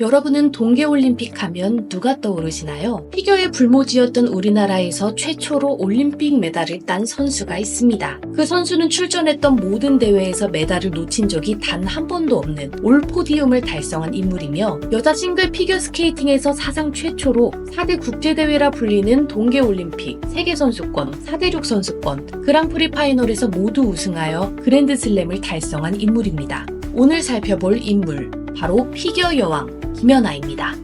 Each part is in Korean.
여러분은 동계올림픽 하면 누가 떠오르시나요? 피겨의 불모지였던 우리나라에서 최초로 올림픽 메달을 딴 선수가 있습니다. 그 선수는 출전했던 모든 대회에서 메달을 놓친 적이 단 한 번도 없는 올 포디움을 달성한 인물이며 여자 싱글 피겨스케이팅에서 사상 최초로 4대 국제대회라 불리는 동계올림픽, 세계선수권, 4대륙 선수권, 그랑프리 파이널에서 모두 우승하여 그랜드슬램을 달성한 인물입니다. 오늘 살펴볼 인물, 바로 피겨 여왕 김연아입니다.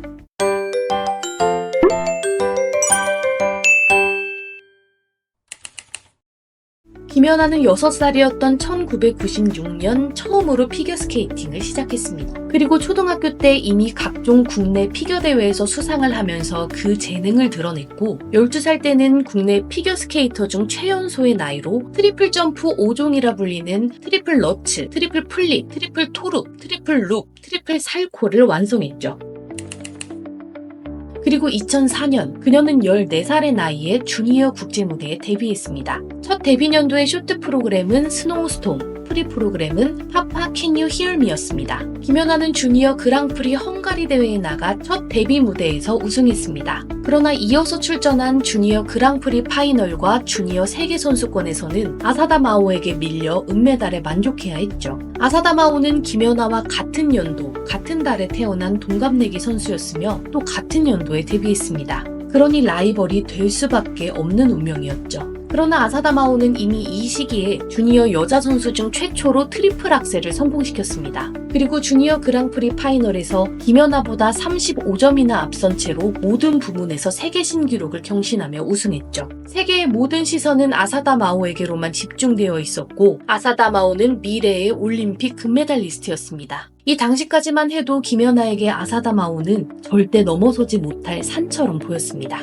김연아는 6살이었던 1996년 처음으로 피겨스케이팅을 시작했습니다. 그리고 초등학교 때 이미 각종 국내 피겨대회에서 수상을 하면서 그 재능을 드러냈고 12살 때는 국내 피겨스케이터 중 최연소의 나이로 트리플 점프 5종이라 불리는 트리플 러츠, 트리플 플립, 트리플 토룹, 트리플 룹, 트리플 살코를 완성했죠. 그리고 2004년 그녀는 14살의 나이에 주니어 국제무대에 데뷔했습니다. 첫 데뷔 년도의 쇼트 프로그램은 스노우스톰, 프리 프로그램은 파파 Can You Hear Me였습니다. 김연아는 주니어 그랑프리 헝가리 대회에 나가 첫 데뷔 무대에서 우승했습니다. 그러나 이어서 출전한 주니어 그랑프리 파이널과 주니어 세계선수권에서는 아사다 마오에게 밀려 은메달에 만족해야 했죠. 아사다 마오는 김연아와 같은 연도, 같은 달에 태어난 동갑내기 선수였으며 또 같은 연도에 데뷔했습니다. 그러니 라이벌이 될 수밖에 없는 운명이었죠. 그러나 아사다 마오는 이미 이 시기에 주니어 여자 선수 중 최초로 트리플 악셀을 성공시켰습니다. 그리고 주니어 그랑프리 파이널에서 김연아보다 35점이나 앞선 채로 모든 부문에서 세계 신기록을 경신하며 우승했죠. 세계의 모든 시선은 아사다 마오에게로만 집중되어 있었고 아사다 마오는 미래의 올림픽 금메달리스트였습니다. 이 당시까지만 해도 김연아에게 아사다 마오는 절대 넘어서지 못할 산처럼 보였습니다.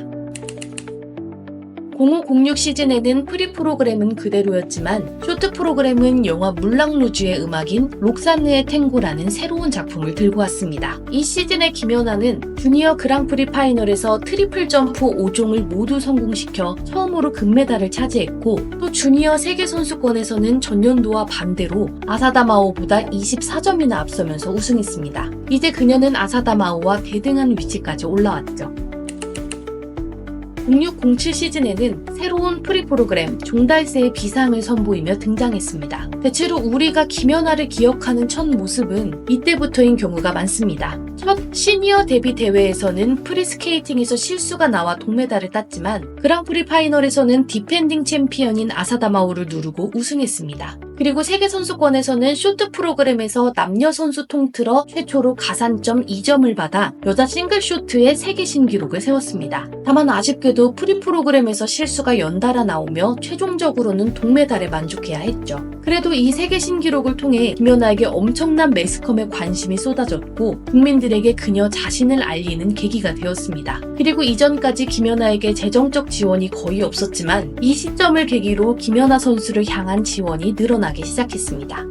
0506 시즌에는 프리 프로그램은 그대로였지만 쇼트 프로그램은 영화 물랑루즈의 음악인 록산느의 탱고라는 새로운 작품을 들고 왔습니다. 이 시즌에 김연아는 주니어 그랑프리 파이널에서 트리플 점프 5종을 모두 성공시켜 처음으로 금메달을 차지했고 또 주니어 세계선수권에서는 전년도와 반대로 아사다 마오보다 24점이나 앞서면서 우승했습니다. 이제 그녀는 아사다 마오와 대등한 위치까지 올라왔죠. 0607 시즌에는 새로운 프리 프로그램 종달새의 비상을 선보이며 등장했습니다. 대체로 우리가 김연아를 기억하는 첫 모습은 이때부터인 경우가 많습니다. 첫 시니어 데뷔 대회에서는 프리스케이팅에서 실수가 나와 동메달을 땄지만 그랑프리 파이널에서는 디펜딩 챔피언인 아사다 마오를 누르고 우승했습니다. 그리고 세계선수권에서는 쇼트 프로그램에서 남녀 선수 통틀어 최초로 가산점 2점을 받아 여자 싱글 쇼트의 세계 신기록을 세웠습니다. 다만 아쉽게도 프리 프로그램에서 실수가 연달아 나오며 최종적으로는 동메달에 만족해야 했죠. 그래도 이 세계 신기록을 통해 김연아에게 엄청난 매스컴의 관심이 쏟아졌고 국민들에게 그녀 자신을 알리는 계기가 되었습니다. 그리고 이전까지 김연아에게 재정적 지원이 거의 없었지만 이 시점을 계기로 김연아 선수를 향한 지원이 늘어나기 시작했습니다.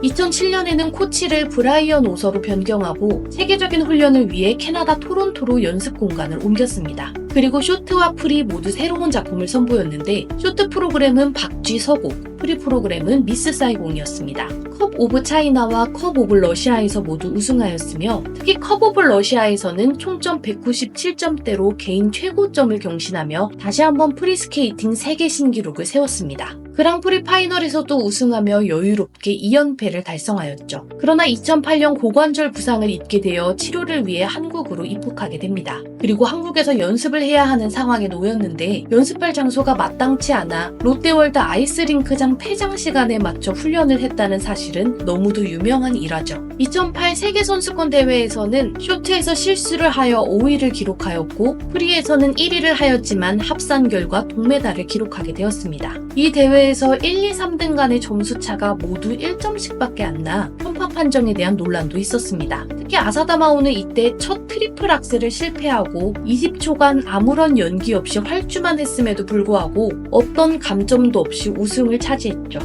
2007년에는 코치를 브라이언 오서로 변경하고 세계적인 훈련을 위해 캐나다 토론토로 연습 공간을 옮겼습니다. 그리고 쇼트와 프리 모두 새로운 작품을 선보였는데 쇼트 프로그램은 박쥐 서곡, 프리 프로그램은 미스 사이공이었습니다. 컵 오브 차이나와 컵 오브 러시아에서 모두 우승하였으며 특히 컵 오브 러시아에서는 총점 197점대로 개인 최고점을 경신하며 다시 한번 프리스케이팅 세계 신기록을 세웠습니다. 그랑프리 파이널에서도 우승하며 여유롭게 2연패를 달성하였죠. 그러나 2008년 고관절 부상을 입게 되어 치료를 위해 한국으로 입국하게 됩니다. 그리고 한국에서 연습을 해야 하는 상황에 놓였는데 연습할 장소가 마땅치 않아 롯데월드 아이스링크장 폐장 시간에 맞춰 훈련을 했다는 사실은 너무도 유명한 일화죠. 2008 세계선수권 대회에서는 쇼트에서 실수를 하여 5위를 기록하였고 프리에서는 1위를 하였지만 합산 결과 동메달을 기록하게 되었습니다. 이 대회에서 1, 2, 3등 간의 점수차가 모두 1점씩밖에 안 나 편파 판정에 대한 논란도 있었습니다. 특히 아사다 마오는 이때 첫 트리플 악셀을 실패하고 20초간 아무런 연기 없이 활주만 했음에도 불구하고 어떤 감점도 없이 우승을 차지했죠.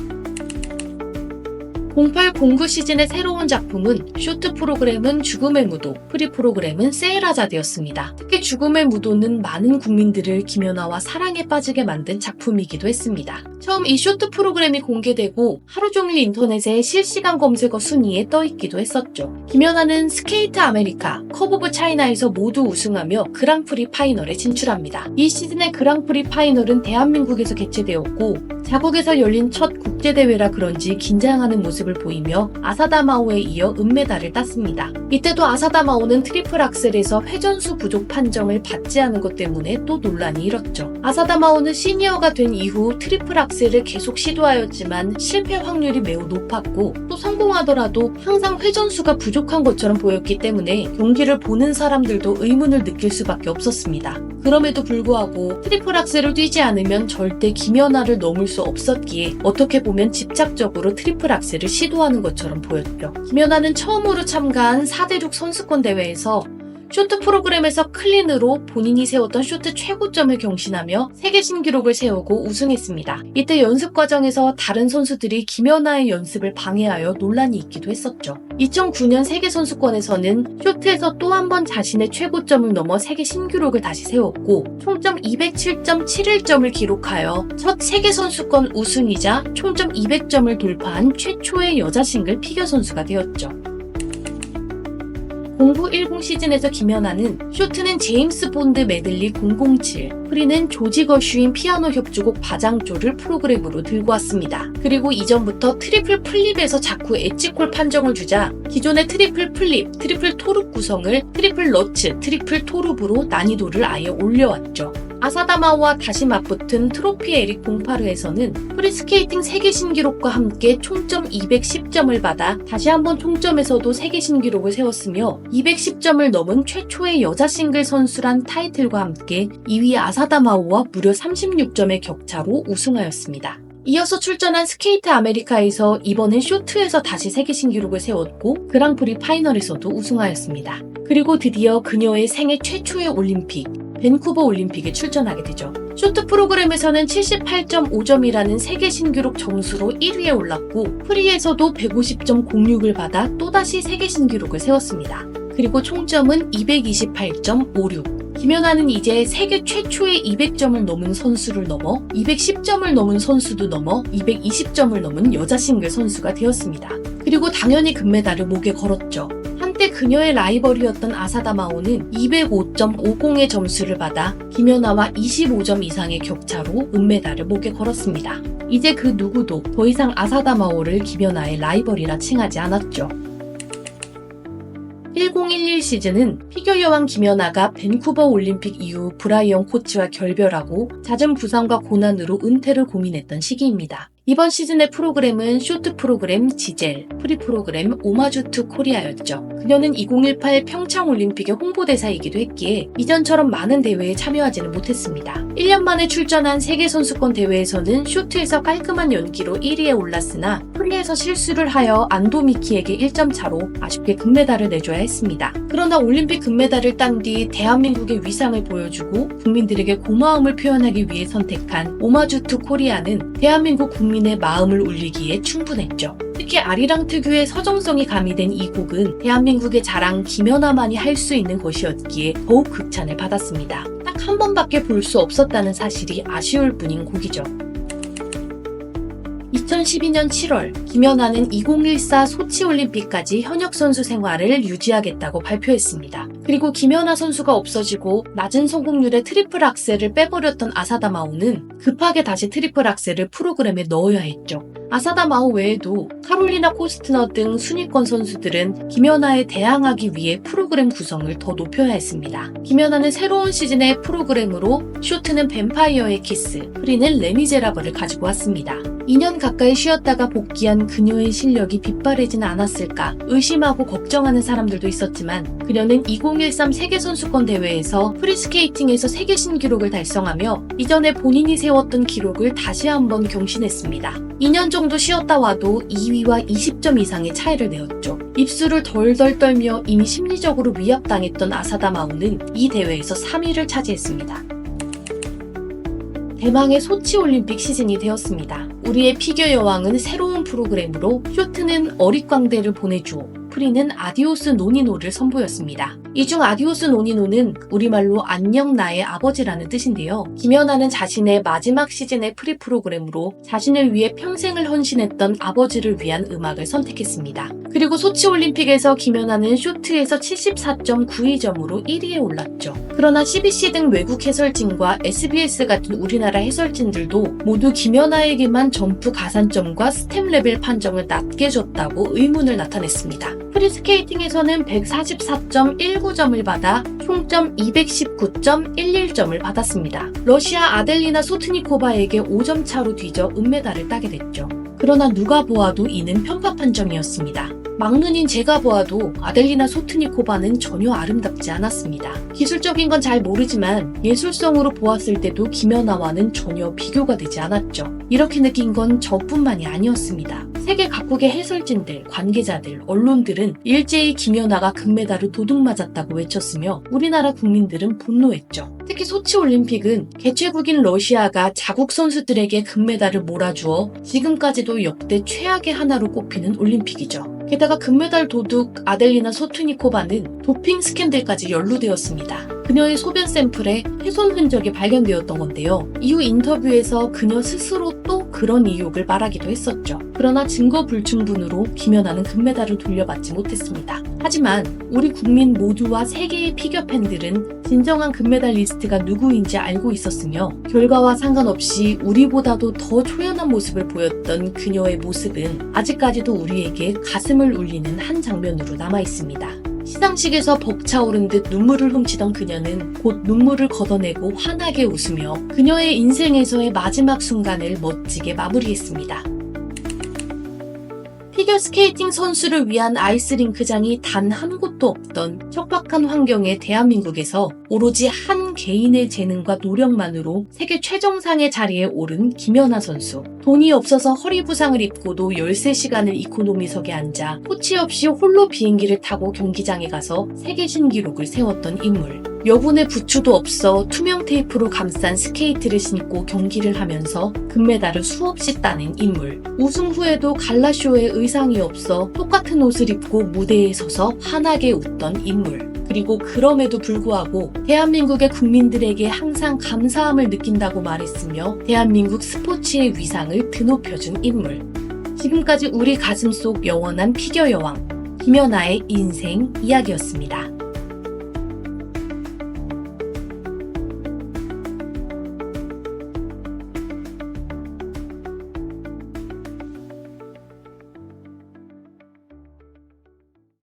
0809 시즌의 새로운 작품은 쇼트 프로그램은 죽음의 무도, 프리 프로그램은 세헤라자드였습니다. 특히 죽음의 무도는 많은 국민들을 김연아와 사랑에 빠지게 만든 작품이기도 했습니다. 처음 이 쇼트 프로그램이 공개되고 하루 종일 인터넷에 실시간 검색어 순위에 떠있기도 했었죠. 김연아는 스케이트 아메리카, 컵 오브 차이나에서 모두 우승하며 그랑프리 파이널에 진출합니다. 이 시즌의 그랑프리 파이널은 대한민국에서 개최되었고 자국에서 열린 첫 국제대회라 그런지 긴장하는 모습을 보이며 아사다마오에 이어 은메달을 땄습니다. 이때도 아사다마오는 트리플 악셀에서 회전수 부족 판정을 받지 않은 것 때문에 또 논란이 일었죠. 아사다마오는 시니어가 된 이후 트리플 악셀을 계속 시도하였지만 실패 확률이 매우 높았고 또 성공하더라도 항상 회전수가 부족한 것처럼 보였기 때문에 경기를 보는 사람들도 의문을 느낄 수밖에 없었습니다. 그럼에도 불구하고 트리플 악셀을 뛰지 않으면 절대 김연아를 넘을 수 없었기에 어떻게 보면 집착적으로 트리플 악셀을 시도하는 것처럼 보였죠. 김연아는 처음으로 참가한 4대6 선수권 대회에서 쇼트 프로그램에서 클린으로 본인이 세웠던 쇼트 최고점을 경신하며 세계 신기록을 세우고 우승했습니다. 이때 연습 과정에서 다른 선수들이 김연아의 연습을 방해하여 논란이 있기도 했었죠. 2009년 세계선수권에서는 쇼트에서 또 한 번 자신의 최고점을 넘어 세계 신기록을 다시 세웠고 총점 207.71점을 기록하여 첫 세계선수권 우승이자 총점 200점을 돌파한 최초의 여자 싱글 피겨 선수가 되었죠. 0910 시즌에서 김연아는 쇼트는 제임스 본드 메들리 007, 프리는 조지 거슈인 피아노 협주곡 바장조를 프로그램으로 들고 왔습니다. 그리고 이전부터 트리플 플립에서 자꾸 엣지콜 판정을 주자 기존의 트리플 플립, 트리플 토룹 구성을 트리플 러츠, 트리플 토룹으로 난이도를 아예 올려왔죠. 아사다마오와 다시 맞붙은 트로피 에릭 봉파르에서는 프리스케이팅 세계 신기록과 함께 총점 210점을 받아 다시 한번 총점에서도 세계 신기록을 세웠으며 210점을 넘은 최초의 여자 싱글 선수란 타이틀과 함께 2위 아사다마오와 무려 36점의 격차로 우승하였습니다. 이어서 출전한 스케이트 아메리카에서 이번엔 쇼트에서 다시 세계 신기록을 세웠고 그랑프리 파이널에서도 우승하였습니다. 그리고 드디어 그녀의 생애 최초의 올림픽 밴쿠버 올림픽에 출전하게 되죠. 쇼트 프로그램에서는 78.5점이라는 세계 신기록 점수로 1위에 올랐고 프리에서도 150.06을 받아 또다시 세계 신기록을 세웠습니다. 그리고 총점은 228.56. 김연아는 이제 세계 최초의 200점을 넘은 선수를 넘어 210점을 넘은 선수도 넘어 220점을 넘은 여자 싱글 선수가 되었습니다. 그리고 당연히 금메달을 목에 걸었죠. 한때 그녀의 라이벌이었던 아사다마오는 205.50의 점수를 받아 김연아와 25점 이상의 격차로 은메달을 목에 걸었습니다. 이제 그 누구도 더 이상 아사다마오를 김연아의 라이벌이라 칭하지 않았죠. 1011 시즌은 피겨 여왕 김연아가 밴쿠버 올림픽 이후 브라이언 코치와 결별하고 잦은 부상과 고난으로 은퇴를 고민했던 시기입니다. 이번 시즌의 프로그램은 쇼트 프로그램 지젤, 프리 프로그램 오마주 투 코리아였죠. 그녀는 2018 평창 올림픽의 홍보대사이기도 했기에 이전처럼 많은 대회에 참여하지는 못했습니다. 1년 만에 출전한 세계선수권 대회에서는 쇼트에서 깔끔한 연기로 1위에 올랐으나 프리에서 실수를 하여 안도 미키에게 1점 차로 아쉽게 금메달을 내줘야 했습니다. 그러나 올림픽 금메달을 딴 뒤 대한민국의 위상을 보여주고 국민들에게 고마움을 표현하기 위해 선택한 오마주 투 코리아는 대한민국 국민의 마음을 울리기에 충분했죠. 특히 아리랑 특유의 서정성이 가미된 이 곡은 대한민국의 자랑 김연아만이 할 수 있는 것이었기에 더욱 극찬을 받았습니다. 딱 한 번밖에 볼 수 없었다는 사실이 아쉬울 뿐인 곡이죠. 2012년 7월, 김연아는 2014 소치올림픽까지 현역 선수 생활을 유지하겠다고 발표했습니다. 그리고 김연아 선수가 없어지고 낮은 성공률의 트리플 악셀을 빼버렸던 아사다마오는 급하게 다시 트리플 악셀을 프로그램에 넣어야 했죠. 아사다마오 외에도 카롤리나 코스트너 등 순위권 선수들은 김연아에 대항하기 위해 프로그램 구성을 더 높여야 했습니다. 김연아는 새로운 시즌의 프로그램으로 쇼트는 뱀파이어의 키스, 프리는 레미제라블을 가지고 왔습니다. 2년 가까이 쉬었다가 복귀한 그녀의 실력이 빗바래지는 않았을까 의심하고 걱정하는 사람들도 있었지만 그녀는 2013 세계선수권 대회에서 프리스케이팅에서 세계 신기록을 달성하며 이전에 본인이 세웠던 기록을 다시 한번 경신했습니다. 2년 정도 쉬었다 와도 2위와 20점 이상의 차이를 내었죠. 입술을 덜덜 떨며 이미 심리적으로 위압당했던 아사다마오는 이 대회에서 3위를 차지했습니다. 대망의 소치 올림픽 시즌이 되었습니다. 우리의 피겨 여왕은 새로운 프로그램으로 쇼트는 어릿광대를 보내주오, 프리는 아디오스 노니노를 선보였습니다. 이 중 아디오스 노니노는 우리말로 안녕 나의 아버지라는 뜻인데요. 김연아는 자신의 마지막 시즌의 프리 프로그램으로 자신을 위해 평생을 헌신했던 아버지를 위한 음악을 선택했습니다. 그리고 소치 올림픽에서 김연아는 쇼트에서 74.92점으로 1위에 올랐죠. 그러나 CBC 등 외국 해설진과 SBS 같은 우리나라 해설진들도 모두 김연아에게만 점프 가산점과 스텝 레벨 판정을 낮게 줬다고 의문을 나타냈습니다. 프리스케이팅에서는 144.19점을 받아 총점 219.11점을 받았습니다. 러시아 아델리나 소트니코바에게 5점 차로 뒤져 은메달을 따게 됐죠. 그러나 누가 보아도 이는 편파 판정이었습니다. 막눈인 제가 보아도 아델리나 소트니코바는 전혀 아름답지 않았습니다. 기술적인 건 잘 모르지만 예술성으로 보았을 때도 김연아와는 전혀 비교가 되지 않았죠. 이렇게 느낀 건 저뿐만이 아니었습니다. 세계 각국의 해설진들, 관계자들, 언론들은 일제히 김연아가 금메달을 도둑맞았다고 외쳤으며 우리나라 국민들은 분노했죠. 특히 소치 올림픽은 개최국인 러시아가 자국 선수들에게 금메달을 몰아주어 지금까지도 역대 최악의 하나로 꼽히는 올림픽이죠. 게다가 금메달 도둑 아델리나 소트니코바는 도핑 스캔들까지 연루되었습니다. 그녀의 소변 샘플에 훼손 흔적이 발견되었던 건데요. 이후 인터뷰에서 그녀 스스로 또 그런 의혹을 말하기도 했었죠. 그러나 증거 불충분으로 김연아는 금메달을 돌려받지 못했습니다. 하지만 우리 국민 모두와 세계의 피겨 팬들은 진정한 금메달리스트가 누구인지 알고 있었으며 결과와 상관없이 우리보다도 더 초연한 모습을 보였던 그녀의 모습은 아직까지도 우리에게 가슴을 울리는 한 장면으로 남아있습니다. 시상식에서 벅차오른 듯 눈물을 훔치던 그녀는 곧 눈물을 걷어내고 환하게 웃으며 그녀의 인생에서의 마지막 순간을 멋지게 마무리했습니다. 피겨스케이팅 선수를 위한 아이스링크장이 단 한 곳도 없던 척박한 환경의 대한민국에서 오로지 한 개인의 재능과 노력만으로 세계 최정상의 자리에 오른 김연아 선수. 돈이 없어서 허리 부상을 입고도 13시간을 이코노미석에 앉아 코치 없이 홀로 비행기를 타고 경기장에 가서 세계 신기록을 세웠던 인물. 여분의 부츠도 없어 투명 테이프로 감싼 스케이트를 신고 경기를 하면서 금메달을 수없이 따낸 인물. 우승 후에도 갈라쇼에 의상이 없어 똑같은 옷을 입고 무대에 서서 환하게 웃던 인물. 그리고 그럼에도 불구하고 대한민국의 국민들에게 항상 감사함을 느낀다고 말했으며 대한민국 스포츠의 위상을 드높여준 인물. 지금까지 우리 가슴속 영원한 피겨 여왕 김연아의 인생 이야기였습니다.